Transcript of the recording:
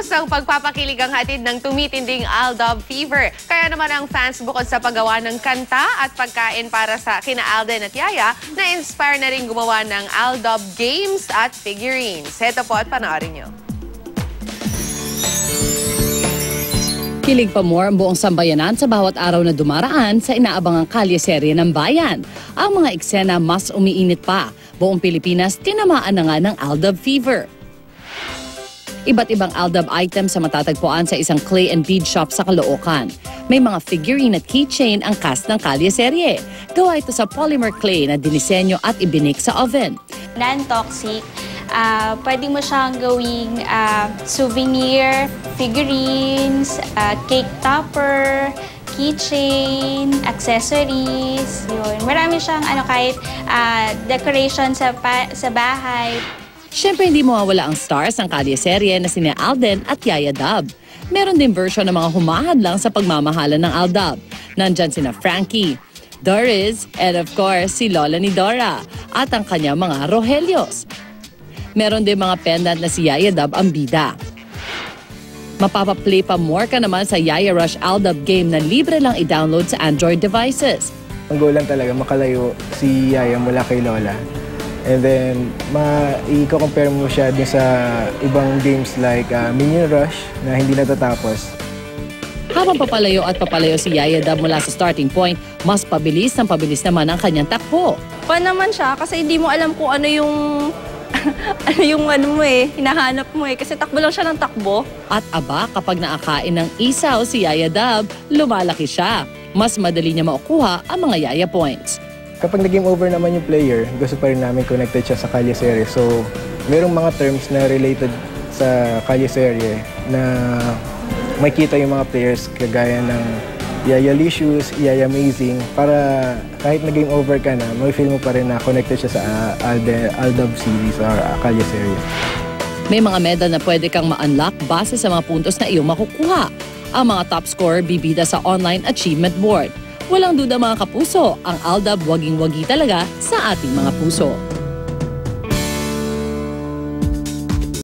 Kusang pagpapakilig ang hatid ng tumitinding Aldab Fever. Kaya naman ang fans bukod sa paggawa ng kanta at pagkain para sa kina Alden at Yaya, na-inspire na rin gumawa ng Aldab games at figurines. Heto po at panoorin nyo. Kilig pa more ang buong sambayanan sa bawat araw na dumaraan sa inaabangang kalye-serye ng bayan. Ang mga eksena mas umiinit pa. Buong Pilipinas tinamaan na nga ng Aldab Fever. Iba't ibang Aldab items sa matatagpuan sa isang clay and bead shop sa Caloocan. May mga figurine at keychain ang cast ng kalye-serye. Gawa ito sa polymer clay na dinisenyo at ibinik sa oven. Non-toxic. Pwede mo siyang gawing souvenir, figurines, cake topper, keychain, accessories. Yun. Marami siyang kahit decoration sa bahay. Siyempre hindi mawawala ang stars ng kalye-serye na sina Alden at Yaya Dub. Meron din version ng mga humahad lang sa pagmamahalan ng Aldab. Nandyan sina Frankie, Doris, and of course si Lola ni Dora at ang kanyang mga Rohelios. Meron din mga pendant na si Yaya Dub ang bida. Mapapaplay pa more ka naman sa Yaya Rush Aldab game na libre lang i-download sa Android devices. Ang goal lang talaga makalayo si Yaya mula kay Lola. And then, i-compare mo siya din sa ibang games like Minion Rush na hindi natatapos. Habang papalayo at papalayo si Yaya Dub mula sa starting point, mas pabilis naman ang kanyang takbo. Pa naman siya kasi hindi mo alam kung ano yung hinahanap mo kasi takbo lang siya ng takbo. At aba, kapag naakain ng isaw si Yaya Dub, lumalaki siya. Mas madali niya makukuha ang mga Yaya points. Kapag nag-game over naman yung player, gusto pa rin namin connected siya sa kalye-serye. So, merong mga terms na related sa kalye-serye na makita yung mga players kagaya ng Yaya Licious, Yaya Amazing, para kahit nag-game over ka na, may feel mo pa rin na connected siya sa Aldab series or kalye-serye. May mga medal na pwede kang ma-unlock base sa mga puntos na iyong makukuha. Ang mga top scorer bibida sa online achievement board. Walang duda mga kapuso, ang Aldab waging-wagi talaga sa ating mga puso.